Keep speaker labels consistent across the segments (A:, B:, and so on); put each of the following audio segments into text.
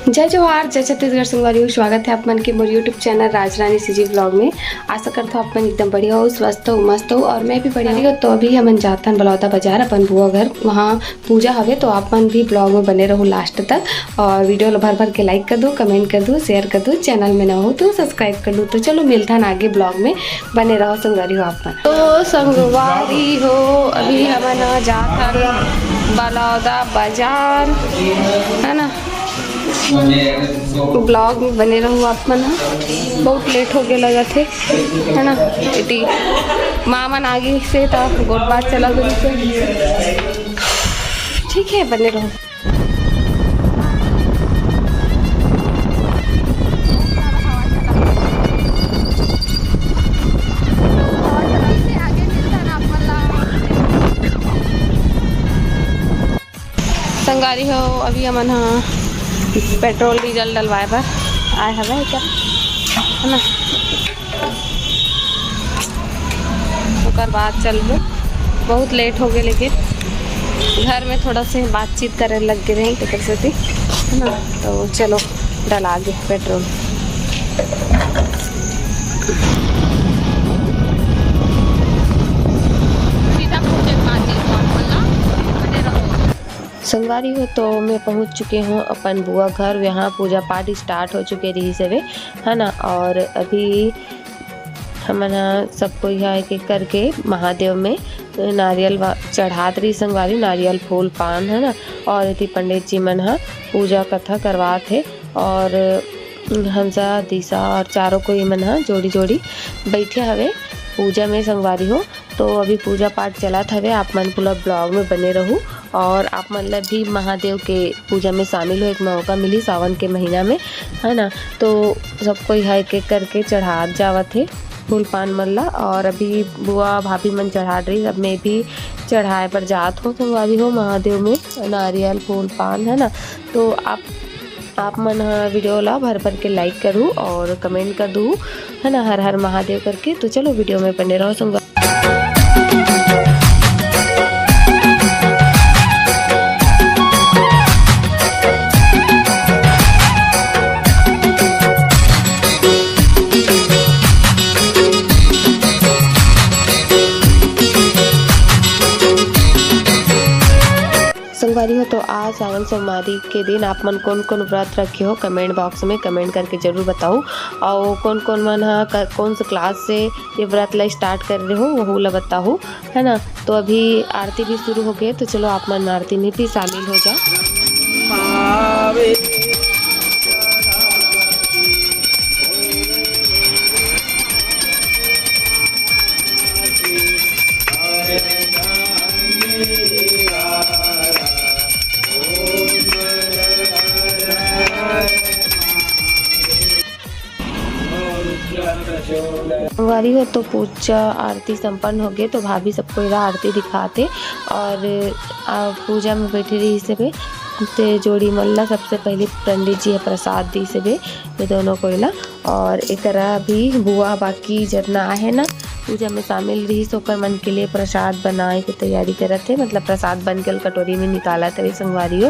A: जय जोहार, जय छत्तीसगढ़ संगवारी। स्वागत है आप मन के मोर यूट्यूब चैनल राजरानी सीजी ब्लॉग में। आशा करता हूँ आप मन एकदम बढ़िया हो, स्वस्थ हो, मस्त हो और मैं भी बढ़िया हूँ। तो अभी हमन जाथन बलौदा बाजार अपन बुआ घर, वहाँ पूजा हवे। तो आप मन भी ब्लॉग में बने रहो लास्ट तक और वीडियो भर भर के लाइक कर दो, कमेंट कर दो, शेयर कर दो। चैनल में ना हो तो सब्सक्राइब कर लो। तो चलो मिलथन आगे ब्लॉग में, बने रहो संगवारी हो आप मन। तो संगवारी हो अभी हमन जाथन बलौदा बाजार, है ना। ब्लॉग में बने रहूँ आप मन। बहुत लेट हो गया लगा थे, है ना। इटी माँ मन आगे से था, बहुत बात चला गई से। ठीक है, बने रहो। संगारी हो अभी हमन हाँ पेट्रोल डीजल डलवाए बर आए हवे क्या, है ना। ओकर बाद चल गए, बहुत लेट हो गए, लेकिन घर में थोड़ा से बातचीत करे लग गए रहे टिकट से थी, है ना। तो चलो डला आगे पेट्रोल। संगवारी हो तो मैं पहुंच चुके हूँ अपन बुआ घर। यहाँ पूजा पाठ स्टार्ट हो चुके रही से, है ना। और अभी हम सबको यहाँ एक एक करके महादेव में नारियल चढ़ात रही संगवारी, नारियल फूल पान, है ना। और यदि पंडित जी मन पूजा कथा करवात है और हंसा दिशा और चारों को मन जोड़ी जोड़ी बैठे हवे पूजा में संगवारी हो। तो अभी पूजा पाठ चलत हवे, आप मन पूरा ब्लॉग में बने रहूँ और आप मतलब भी महादेव के पूजा में शामिल हो। एक मौका मिली सावन के महीना में, है ना। तो सबको यहाँ एक एक करके चढ़ा जावत है फूल पान मल्ला। और अभी बुआ भाभी मन चढ़ा रही, अब मैं भी चढ़ाए पर जात हूँ संगवारी हो महादेव में नारियल फूल पान, है ना। तो आप मन वीडियो ला भर भर के लाइक करूँ और कमेंट कर दूँ, है ना, हर हर महादेव करके। तो चलो वीडियो में बने रहो संगवारी। संगवारी हो तो आज सावन सोमवारी के दिन आप मन कौन कौन व्रत रखे हो कमेंट बॉक्स में कमेंट करके जरूर बताओ। और कौन कौन मन कौन सा क्लास से ये व्रत ला स्टार्ट कर रहे हो वो ला बताओ, है ना। तो अभी आरती भी शुरू हो गई, तो चलो आप मन आरती में भी शामिल हो जाओ। संगवारी हो तो पूजा आरती संपन्न हो गए, तो भाभी सबको इधर आरती दिखाते और पूजा में बैठी रही से ते जोड़ी मल्ला सबसे पहले पंडित जी प्रसाद दी से ये दोनों कोयला। और एक भी बुआ बाकी जितना है ना पूजा में शामिल रही सोकर मन के लिए प्रसाद बनाए की तैयारी करत थे, मतलब प्रसाद बन के कटोरी में निकाला थे संगवारी हो।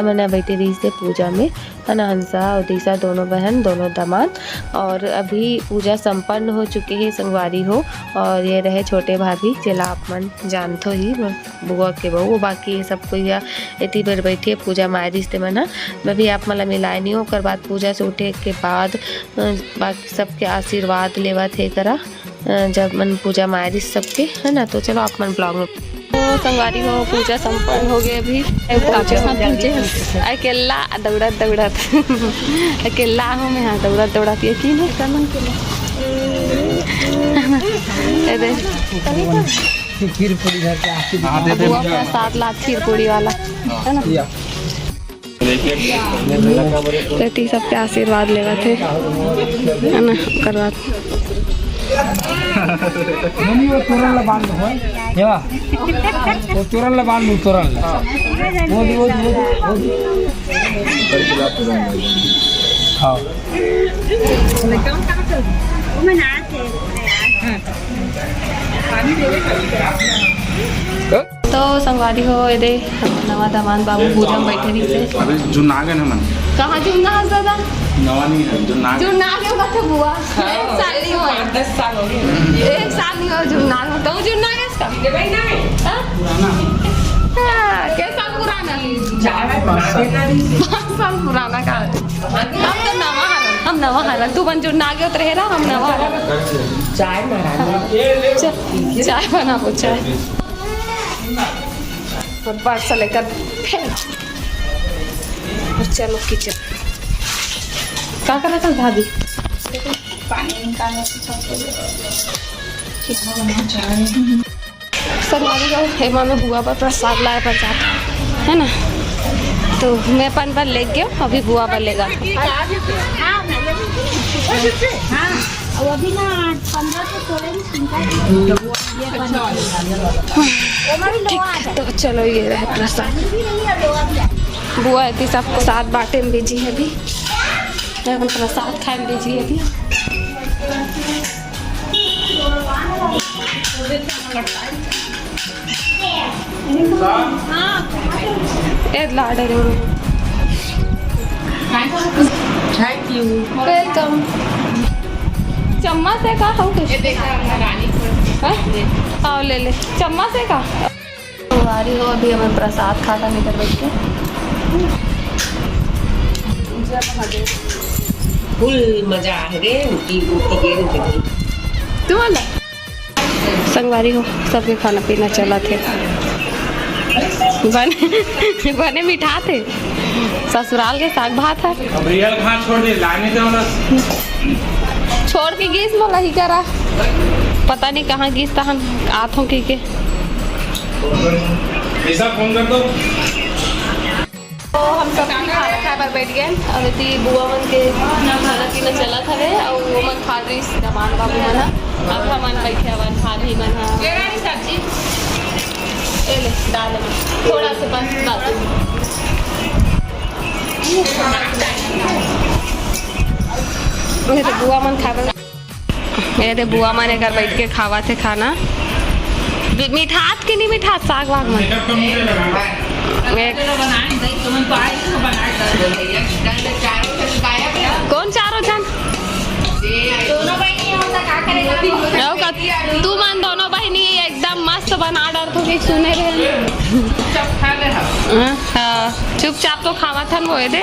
A: मैंने बैठी रही से पूजा में, है ना, हंसा और दिशा दोनों बहन दोनों दामाद। और अभी पूजा संपन्न हो चुकी है संगवारी हो। और ये रहे छोटे भाभी जिला आप मन जानते ही बुआ के बहू, बाकी ये सबको इतनी बार बैठी पूजा मारिश थे मन। मैं भी आप मतलब मिलाए नहीं हो। कर बाद पूजा से उठे के बाद बाकी सबके आशीर्वाद लेवा थे करा जब मन पूजा मारिश सबके, है ना। तो चलो आप मन ब्लॉग में। तो संगवारी हो पूजा संपन्न हो गए। अभी अकेला दौड़त दौड़त अकेला हूँ मैं, हाँ दौड़त दौड़त यकीन है खीर पूरी घर के प्रसाद ला खीर पूरी वाला, है ना। तो सबके आशीर्वाद लेवा थे, है ना। करवा
B: वो तोरण ला बांध दो हेवा, वो तोरण ला बांध दो, तोरण ला वो हाँ
A: तो संगवारी हो ये नवा दामान बाबू पूजा में बैठे रही से
C: अभी जो नागन है मन
A: कहाँ जुड़ना हंसता था?
C: नवानी है जो नाक
A: जुड़ना क्यों कहते बुआ? एक साल नहीं हुआ।
B: 10 साल हो गए।
A: एक साल नहीं हुआ जुड़ना। तो जुड़ना कैसा? कैसा पुराना? 5 साल पुराना का। हम नवा हरन तू बन जुड़ना आगे उतरे रहा हम नवा हरन।
B: चाय महारानी
A: चाय बना वो चाय। बर्सा लेकर चलो किचन। क्या कर रहा था भाभी?
D: पानी निकालने
A: सरवारी का हेमा में बुआ पर प्रसाद लाया प्रसाद है ना, तो मैं अपन पर ले गया, अभी बुआ पर लेगा।
D: अभी ना 15 से 16
A: तो चलो ये रहे प्रसाद। बुआ है सबको साथ बांटे में भेजी है अभी, मैं प्रसाद खाए में भेजी है अभी। लाड
B: थैंक यू।
A: वेलकम। चम्मच है का हो कुछ? आओ ले ले चम्मच है का। आ रही हो अभी हमें प्रसाद खाता लेकर बैठ के।
B: फुल मजा आ रे उनकी
A: तू वाला संगवारी हो सबके खाना पीना चला थे। बने मीठा थे, ससुराल के साग भात है।
C: अब रियल खा छोड़ दे लाने दे वाला
A: छोड़ के गीस मोला ही करा, पता नहीं कहाँ गीस था हम आथों की के।
C: ऐसा फोन कर दो।
A: तो हम सब खाना खाए पर बैठ गए। अब इतनी बुआ मन के खाना पीना चला था वे और वो मन खा रही दमान बाबू मना। अब हम बैठे अपन खा रही मना सब्जी ले दाल थोड़ा सा बस बात। ये तो बुआ मन खा ये तो बुआ मन घर बैठ के खावा थे खाना। मिठास की नहीं मिठास साग वाग मन कौन चारों जन तू मन दोनों बहनी एकदम मस्त बना डर तो सुने रहे। हाँ चुपचाप तो खावा था वो दे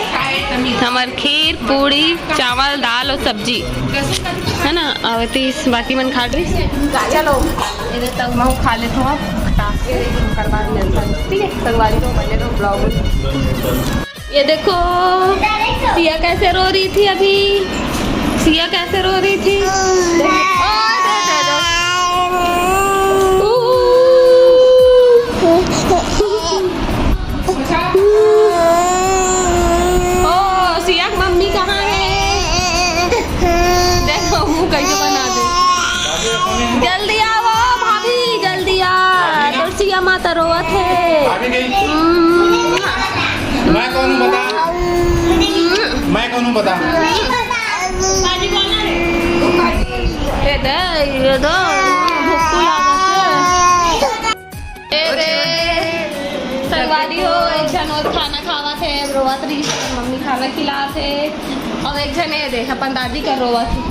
A: हमार खीर पूड़ी चावल दाल और सब्जी है ना। अब तीस बाकी मन खा रही चलो इधर तक मैं खा लेता हूँ करवा ठीक है। संगवारी को बने रहो ब्लॉग। ये देखो सिया कैसे रो रही थी अभी, सिया कैसे रो रही थी। ओ सिया मम्मी कहाँ है देखो मुँह कैसे बना दे। जल्दी आओ भाभी जल्दी आ तो सिया माता रोवत है।
C: मैं कौन बता
A: संगवारी हो एक जन और खाना खावा थे रोवत रही मम्मी खाना खिला थे और एक जन ये देख अपन दादी का रोवा थी।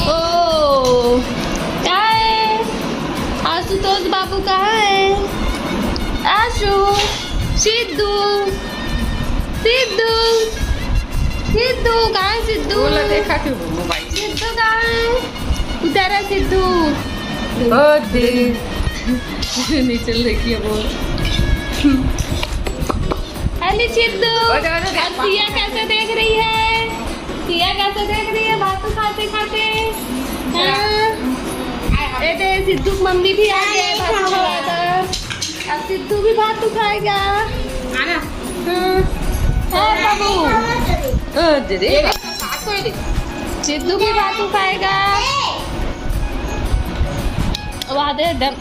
A: ओ क्या है आशुतोष बाबू कहाँ है? आशु सिद्धू सिद्धू सिद्धू कहाँ है? सिद्धू
B: देखा क्यों मोबाइल
A: सिद्धू कहाँ है? उधर है सिद्धू। नीचे देखिए वो हेलो सिद्धू। सिया कैसे देख रही है? सिया कैसे देख रही है बात खाते खाते? दे सिद्धू मम्मी भी आ गए भात खाएगा। अब सिद्धू भी भात तो खाएगा आना। बाबू सिद्धू भी भात तो खाएगा। वादे दम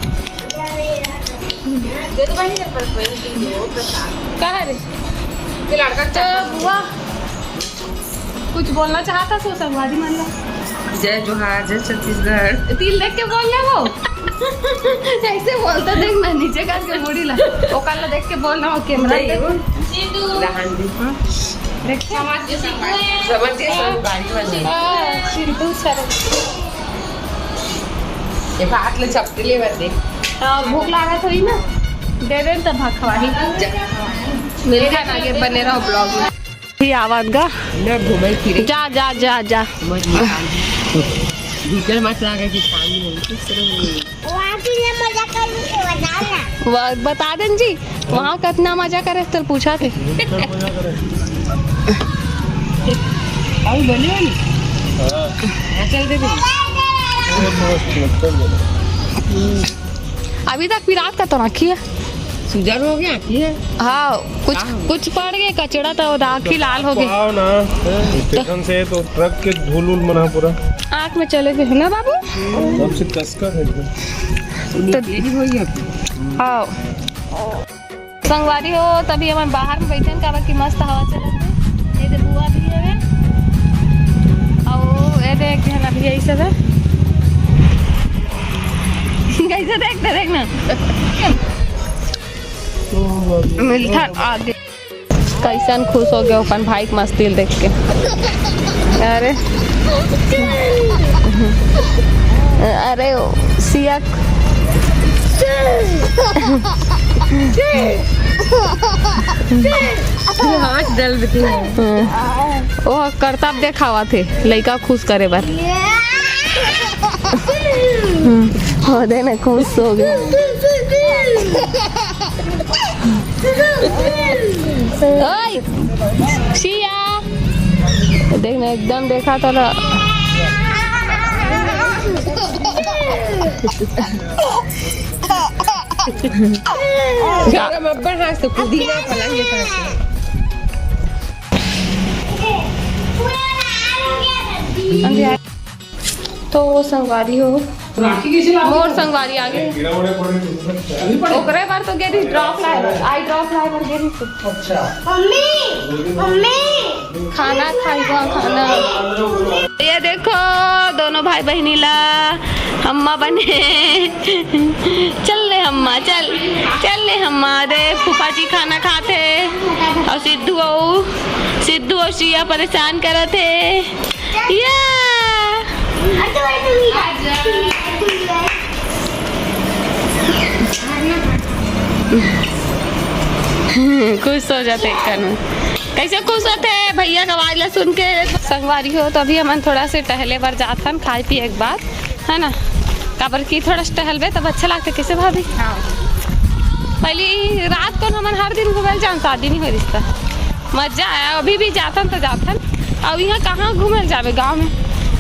A: कहाँ रे लड़का तो बुआ कुछ बोलना चाहता सो संगवारी मान लो।
B: जय जोहार जय छत्तीसगढ़
A: तिल देख के बोल रहा वो ऐसे बोलता देख मैं नीचे करके मुड़ी ला वो कल देख के बोल रहा हूँ कैमरा सिद्धू सर
E: भात ले चपटी ले दे
A: भूख लगा थोड़ी ना दे दे तब भात खवाही मिल गया ना आगे बने रहो ब्लॉग में ही आवाज गा
E: घूमे फिरे
A: जा जा जा जा
E: भीतर मत लगा कि शाम
A: बता दें जी वहाँ कितना मजा करे तो पूछा थे
E: चल दे
A: अभी तक विराट का तो रखी है
E: सुजर हो गया की है
A: हाँ कुछ पड़ गए कचड़ा तो आँखी लाल हो गई
F: ना स्टेशन से तो ट्रक के धूल उल मना पूरा
A: आँख में चले गए ना बाबू
F: सबसे कसकर है
A: हाँ संगवारी हो तभी हम बाहर में बैठे का की मस्त हवा चलत ये बुआ भी है और ये देख है ना भी यही सब है कैसे देख ना मिलता आगे कैसन खुश हो गया अपन भाई के मस्ती देख के अरे अरे सिया
E: हाथ डल देती है
A: वो करतब देखावा थे लड़का खुश करे बार हो दे ना खुश हो गया सिया देखना एकदम देखा तो ना
E: गरम अब्बन हाथ से पुदीना पलंग के पास
A: तो वो संगवारी हो मोर संगवारी आगे ओकरे बार तो गेरी ड्रॉप लाए आई ड्रॉप लाए पर गेरी खाना खाएगा खाना ये देखो दोनों भाई बहनी ला अम्मा बने चल ले अम्मा चल ले अम्मा दे फूफा जी खाना खाते और सिद्धू और श्रिया परेशान करे थे या खुश हो जाते कनु कैसे खुश होते भैया का आवाज सुन के संगवारी हो तो अभी हम थोड़ा से टहले बार जातन खाए पिए एक बार है ना काबर की थोड़ा टहलबे तब अच्छा लगता कैसे भाभी पहली रात को हम हर दिन घूमे जान शादी नहीं हो रिश्ता मजा आया अभी भी जातन तो जातन अब यहाँ कहाँ घूमे जावे गाँव में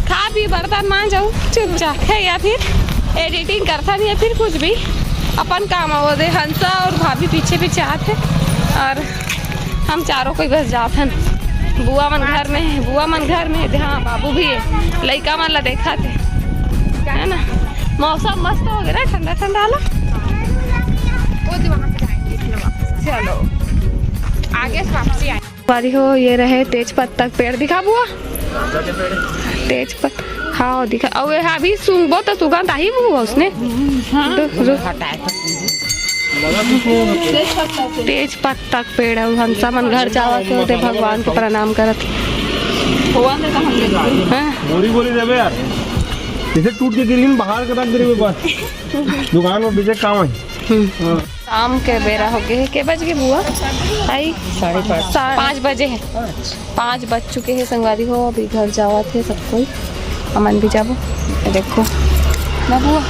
A: खा पी बर्तन मान जाऊँ चुपचाप है या फिर एडिटिंग करता नहीं है फिर कुछ भी अपन काम हो दे हंसा और भाभी पीछे पीछे आते और हम चारों कोई बस जाते बुआ मन घर में हाँ बाबू भी है लड़का मन ला देखा थे है ना मौसम मस्त हो गया ठंडा ठंडा ला चलो आगे वापसी आए बारी हो ये रहे तेज पत्ता पेड़ दिखा बुआ तेज पत्ता हाँ दिखा और अभी सुंगबो तो सुगंध आई हुआ उसने तेज पत्ता पेड़ है हंसा मन घर जावा के होते भगवान को प्रणाम करत
F: बोरी देवे यार जैसे टूट के गिरी बाहर के रख दे बस दुकान में बेचे काम है
A: शाम के बेरा हो गए के बज गए बुआ आई 5:30 बजे है 5 बज चुके हैं संगवारी हो अभी घर जावा थे सब कोई अमन भी जाबो देखो ना बुआ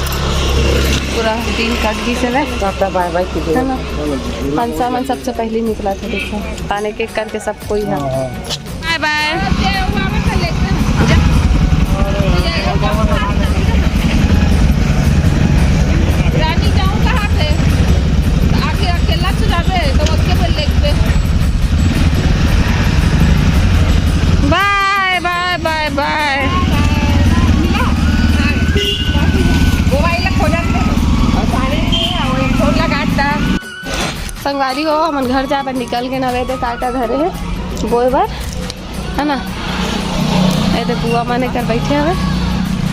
A: पूरा दिन कट गई से
E: बाय बाय
A: है ना हंसा मन सबसे पहले निकला था देखो ताने के करके सब कोई है bye bye bye bye bye bye संगवारी हो हम घर जा पर निकल के नवे दे काटा घरे है बोए बार है ना ऐसे बुआ माने कर बैठे हवे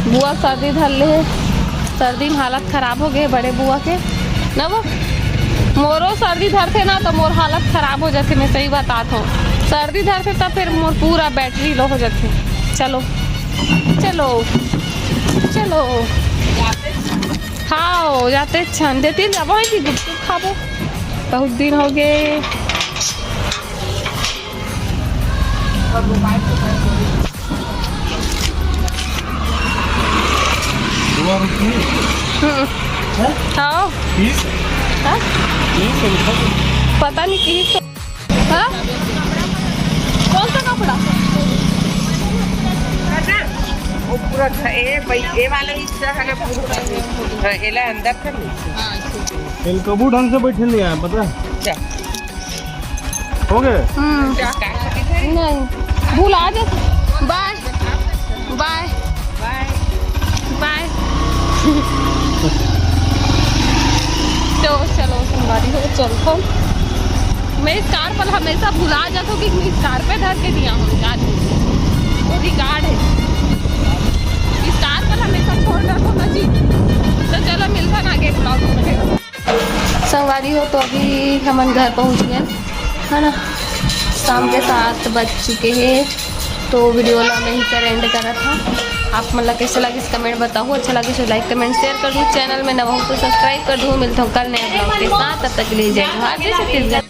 A: बुआ सर्दी धर ले सर्दी में हालत खराब हो गए बड़े बुआ के ना वो मोरो सर्दी धरते ना तो मोर हालत खराब हो जाती मैं सही बताता हूँ सर्दी धर से तब फिर मोर पूरा बैटरी लो हो जाती। चलो चलो चलो खाओ जाते छन देती जब कि गुपचुप खाबो बहुत दिन हो गए। खाओ हाँ? पता नहीं किस हाँ? कौन सा कपड़ा
E: वो पूरा ये वाले हिस्सा है ना पूरा एला अंदर कर
F: इल कबू ढंग से बैठे नहीं आया पता है?
E: क्या
F: हो गए
A: नहीं भूल आ जा। बाय बाय बाय तो चलो संगवारी हो चलतो। मैं इस कार पर हमेशा भुला जाता हूँ कि मैं इस कार पे धर के दिया हूँ यार वो रिकॉर्ड है इस कार पर हमेशा छोड़ रखो ना जी। तो चलो मिलता ना आगे ब्लॉग में। संगवारी हो तो अभी हम घर पहुँच गए है ना। शाम के 7 बज चुके हैं तो वीडियो ला मैं ही कर एंड करा था। आप मतलब कैसे लगे इस कमेंट बताओ। अच्छा लगे तो लाइक कमेंट शेयर कर दूँ। चैनल में नवा हो तो सब्सक्राइब कर दूँ। मिलता हूँ कल नए ब्लॉग के साथ। तब तक के लिए जय भारत जय छत्तीसगढ़।